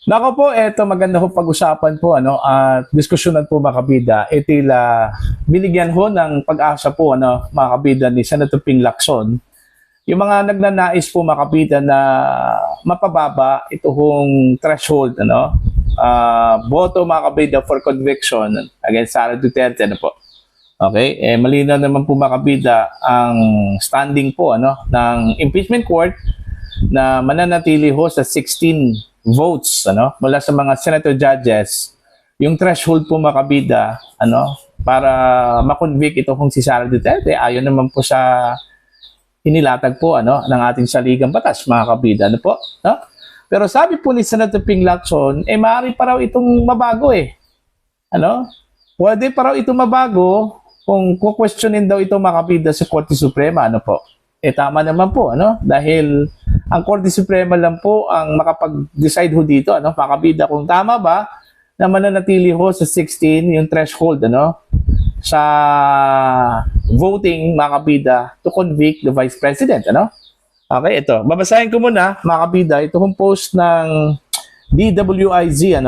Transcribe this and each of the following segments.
Nako po, eto maganda ho pag-usapan po at diskusyonan po mga kabida. Tila binigyan ho ng pag-asa po mga kabida ni Senator Ping Lacson. Yung mga nagnanais po mga kabida na mapababa ito hong threshold boto mga kabida for conviction against Sara Duterte po. Okay, malinaw naman po mga kabida ang standing po ng impeachment court na mananatili ho sa 16 votes mula sa mga senator judges. Yung threshold po makabida para makonvict ito kung si Sara Duterte, ayon naman po sa inilatag po ng ating saligang batas mga kabida po, no? Pero sabi po ni Senator Ping Lacson, maaari pa raw itong mabago pwede pa raw itong mabago kung kukwestiyonin daw ito mga kabida sa Korte Suprema po. Tama naman po dahil ang Korte Suprema lang po ang makapag-decide ho dito mga kabida kung tama ba na mananatili ho sa 16 yung threshold sa voting mga kabida to convict the Vice President Okay, ito. Babasahin ko muna mga kabida ito kung post ng DWIZ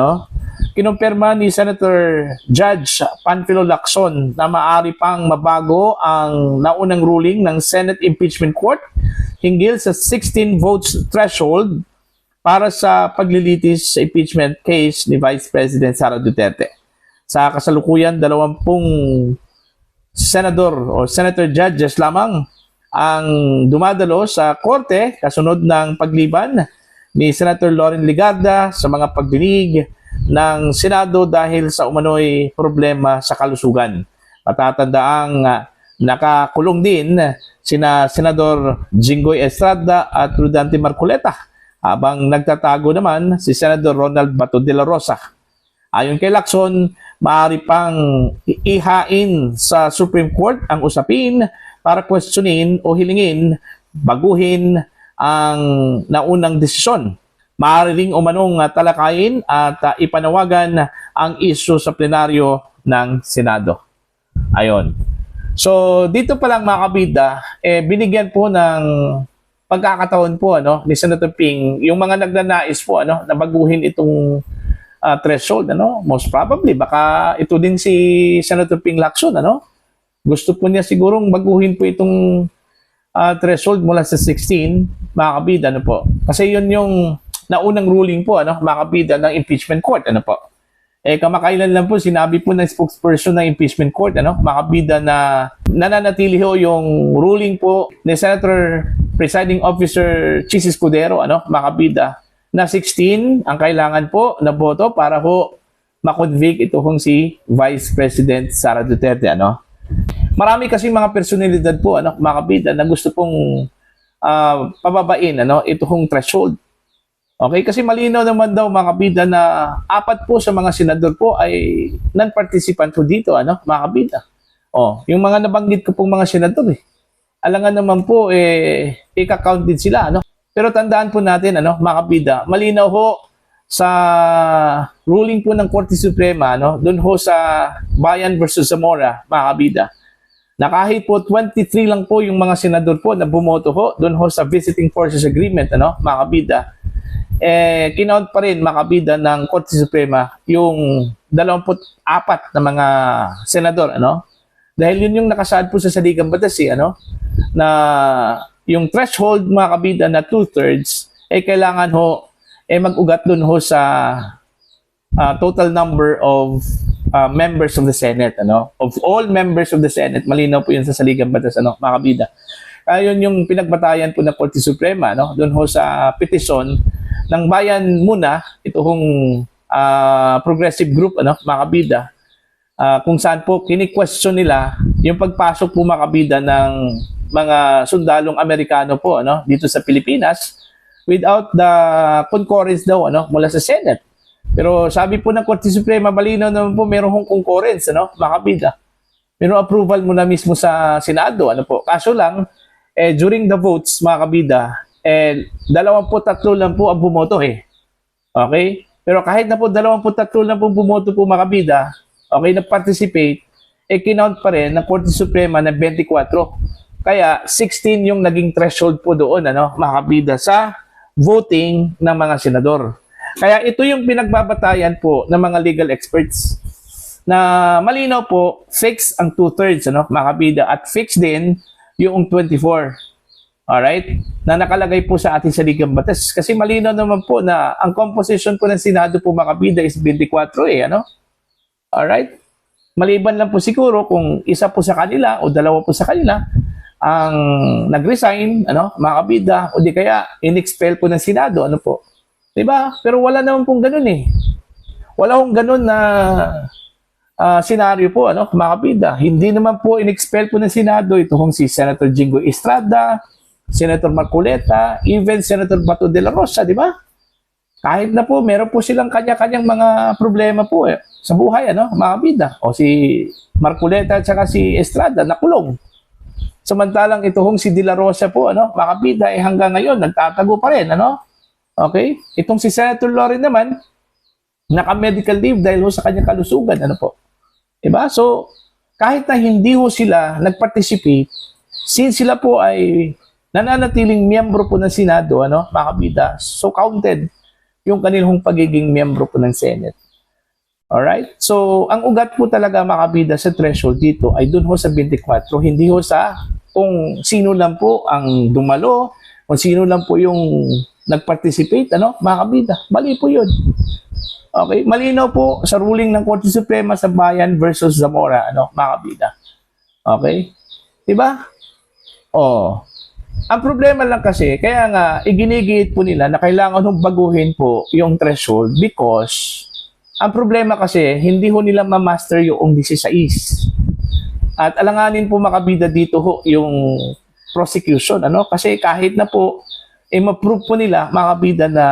kinumpirma ni Senator Judge Panfilo Lacson na maaari pang mabago ang naunang ruling ng Senate Impeachment Court hinggil sa 16 votes threshold para sa paglilitis sa impeachment case ni Vice President Sara Duterte. Sa kasalukuyan, 20 senador o senator judges lamang ang dumadalo sa korte kasunod ng pagliban ni Senator Loren Legarda sa mga pagdinig ng Senado dahil sa umano'y problema sa kalusugan. Matatandaang nakakulong din sina Senador Jinggoy Estrada at Rodante Marcoleta habang nagtatago naman si Senador Ronald Bato de la Rosa. Ayon kay Lacson, maaari pang ihain sa Supreme Court ang usapin para questionin o hilingin baguhin ang naunang desisyon. Maaari ring umanong talakayin at ipanawagan ang isyu sa plenaryo ng Senado. Ayon. So, dito pa lang mga kabida, binigyan po ng pagkakataon po ni Senator Ping, yung mga nagnanais po na baguhin itong threshold. Most probably, baka ito din si Senator Ping Lacson. Gusto po niya sigurong baguhin po itong threshold mula sa 16, mga kabida. Po. Kasi yun yung naunang ruling po mga kabida ng impeachment court po. Kamakailan lang po sinabi po ng spokesperson ng impeachment court mga kabida na nananatili ho yung ruling po ni Senator Presiding Officer Chis Escudero mga kabida na 16 ang kailangan po na boto para ho makonvict ito kung si Vice President Sara Duterte Marami kasi mga personalidad po mga kabida na gusto pong pababain ito kong threshold. Okay, kasi malinaw naman daw mga kabida na 4 po sa mga senador po ay non-participant po dito, mga kabida. Yung mga nabanggit ko pong mga senador alangan naman po ika-count din sila, Pero tandaan po natin, mga kabida, malinaw ho sa ruling po ng Korte Suprema, doon ho sa Bayan versus Zamora, mga kabida, na kahit po 23 lang po yung mga senador po na bumoto ho doon ho sa Visiting Forces Agreement, mga kabida, kinount pa rin makabida ng Korte Suprema yung 24 na mga senador dahil yun yung nakasaad po sa saligang batas na yung threshold makabida na 2/3 kailangan ho mag-ugat dun ho sa total number of members of the Senate of all members of the Senate. Malinaw po yun sa saligang batas makabida. Ayun yung pinagbatayan po ng Korte Suprema doon ho sa petisyon ng bayan muna, ito hong progressive group, mga kabida, kung saan po kini-question nila yung pagpasok po mga kabida ng mga sundalong Amerikano po dito sa Pilipinas without the concurrence daw mula sa Senate. Pero sabi po ng Korte Suprema, malinaw naman po meron hong concurrence, mga kabida. Meron approval muna mismo sa Senado, po. Kaso lang, during the votes, mga kabida, 23 lang po ang bumoto Okay? Pero kahit na po 23 lang po bumoto po mga kabida, okay, nag-participate, kinount pa rin ng Korte Suprema na 24. Kaya 16 yung naging threshold po doon, mga kabida, sa voting ng mga senador. Kaya ito yung pinagbabatayan po ng mga legal experts na malinaw po, fix ang 2/3, ano, mga kabida, at fix din yung 24. Alright? Na nakalagay po sa ating saligang batas. Kasi malinaw naman po na ang composition po ng Senado po, mga kabida, is 24 ano? Alright? Maliban lang po siguro kung isa po sa kanila o dalawa po sa kanila ang nag-resign, ano, mga kabida, o di kaya in-expel po ng Senado, ano po. Diba? Pero wala naman pong ganun eh. Wala pong ganun na senaryo po, ano, mga kabida. Hindi naman po in-expel po ng Senado ito kung si Senator Jingo Estrada, Senator Marcoleta, even Senator Bato de la Rosa, di ba? Kahit na po, meron po silang kanya-kanyang mga problema po sa buhay, ano, mga kabida. O si Marcoleta at saka si Estrada, nakulong. Samantalang ito hong si De La Rosa po, ano, mga kabida, hanggang ngayon, nagtatago pa rin, ano? Okay? Itong si Senator Loren naman, naka-medical leave dahil ho sa kanyang kalusugan, ano po. Diba? So, kahit na hindi ho sila nag-participate, since sila po ay nananatiling miyembro po ng Senado, ano, mga kabida, so counted yung kanilang pagiging miyembro po ng Senate. Alright? So, ang ugat po talaga, mga kabida, sa threshold dito ay dun ho sa 24, hindi ho sa kung sino lang po ang dumalo, kung sino lang po yung nag-participate, ano, mga kabida. Mali po yun. Okay? Malinaw po sa ruling ng Korte Suprema sa Bayan versus Zamora, ano, mga kabida. Okay? Diba? Oh. Ang problema lang kasi, kaya nga, iginigit po nila na kailangan hong baguhin po yung threshold because ang problema kasi, hindi ho nila ma-master yung 16. At alanganin po, makabida dito ho yung prosecution, ano? Kasi kahit na po ma-prove po nila, mga kabida, na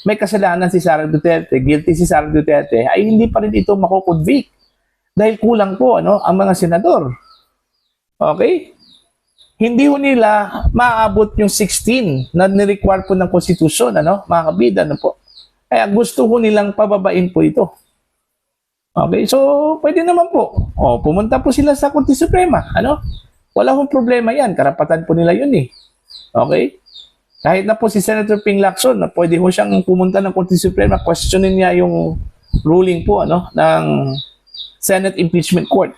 may kasalanan si Sara Duterte, guilty si Sara Duterte, ay hindi pa rin ito makukonvict. Dahil kulang po, ano, ang mga senador. Okay? Hindi ho nila maaabot yung 16 na nirequire po ng konstitusyon, ano, mga kabida, ano po. Kaya gusto ko nilang pababain po ito. Okay? So, pwede naman po. O, pumunta po sila sa Korte Suprema, ano? Wala hong problema yan. Karapatan po nila yun eh. Okay? Kahit na po si Senator Ping Lacson, na pwede ho siyang pumunta ng Korte Suprema, questionin niya yung ruling po, ano, ng Senate Impeachment Court.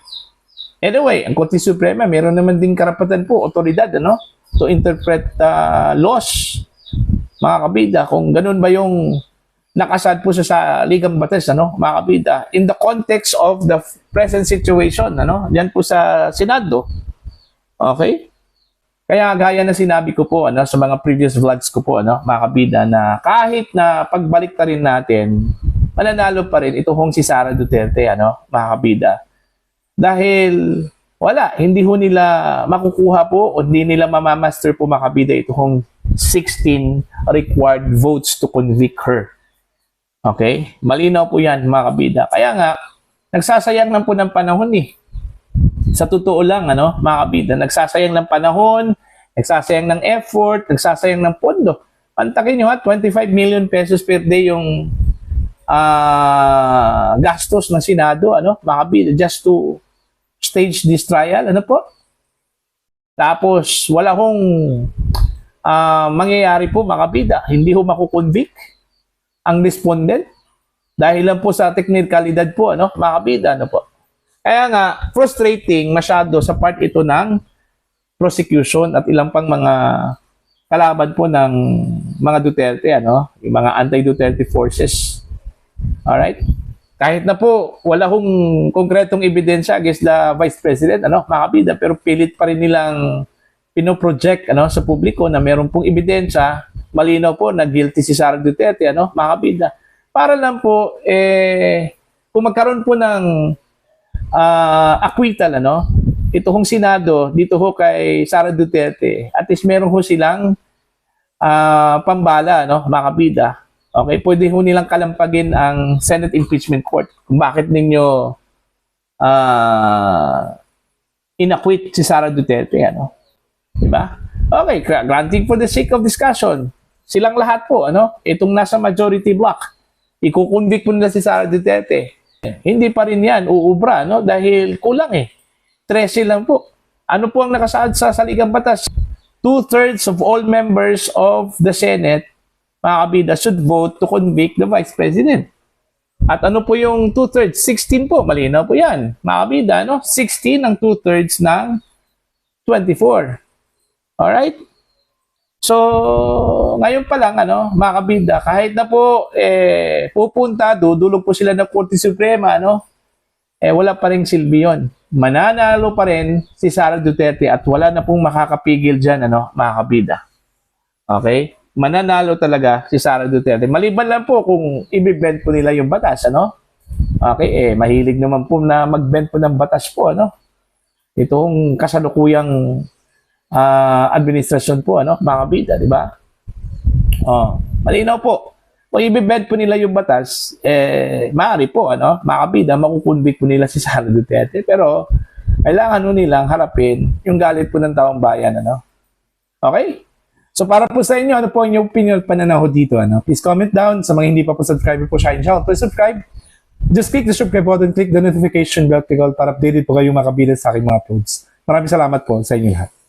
Anyway, ang Korte Suprema, meron naman din karapatan po, otoridad, ano, to interpret laws, mga kabida, kung ganun ba yung nakasad po sa ligang batas, ano, mga kabida, in the context of the present situation, ano, yan po sa Senado. Okay? Kaya gaya na sinabi ko po, ano, sa mga previous vlogs ko po, ano, mga kabida, na kahit na pagbalik na rin natin, mananalo pa rin ito hong si Sara Duterte, ano, mga kabida. Dahil wala, hindi ho nila makukuha po o hindi nila mamamaster po, mga kabida, ito hong 16 required votes to convict her. Okay? Malinaw po yan, mga kabida. Kaya nga, nagsasayang lang po ng panahon eh. Sa totoo lang, ano, mga kabida, nagsasayang ng panahon, nagsasayang ng effort, nagsasayang ng pondo. Pantakin nyo ha, 25 million pesos per day yung gastos ng Senado, ano, mga kabida, just to stage this trial, ano po? Tapos, wala hong mangyayari po, mga kabida. Hindi ho makukonvict ang respondent dahil lang po sa teknikalidad po, ano, mga kabida, ano po? Kaya nga, frustrating masyado sa part ito ng prosecution at ilang pang mga kalaban po ng mga Duterte, ano? Yung mga anti-Duterte forces. Alright? Kahit na po, wala hong konkretong ebidensya against the Vice President, ano, mga kabida, pero pilit pa rin nilang pinoproject, ano, sa publiko na meron pong ebidensya, malinaw po na guilty si Sara Duterte, ano, mga kabida. Para lang po, kung magkaroon po ng acquittal, ano, ito hong Senado, dito ho kay Sara Duterte, at least meron ho silang pambala, no, mga kabida. Okay, pwede ho nilang kalampagin ang Senate Impeachment Court kung bakit ninyo inacquit si Sara Duterte, ano. Diba? Okay, granting for the sake of discussion, silang lahat po, ano, itong nasa majority block, ikukonvict po nila si Sara Duterte. Hindi pa rin yan uubra, no? Dahil kulang eh. 13 lang po. Ano po ang nakasaad sa saligang batas? 2/3 of all members of the Senate mga kabida, should vote to convict the Vice President. At ano po yung 2/3? 16 po. Malinaw po yan. Mga kabida, no? 16 ang 2/3 ng 24. Alright? So, ngayon pa lang, mga kabida, kahit na po, pupunta, dudulog po sila ng Korte Suprema, wala pa rin silbi yun. Mananalo pa rin si Sara Duterte at wala na pong makakapigil dyan, mga kabida. Okay? Mananalo talaga si Sara Duterte. Maliban lang po kung i-bend po nila yung batas, Okay, mahilig naman po na mag-bend po ng batas po, Itong kasalukuyang administrasyon po, mga kabida, di ba? Malinaw po. Kung i-bend po nila yung batas, maaari po, mga kabida, makukonvict po nila si Sara Duterte. Pero, kailangan nilang harapin yung galit po ng taong bayan, Okay? So para po sa inyo, ano po yung opinion pananaw dito? Please comment down. Sa mga hindi pa po subscribe po sa akin channel, please subscribe. Just click the subscribe button, click the notification bell para updated po kayo mga kabida sa aking mga uploads. Maraming salamat po sa inyo lahat.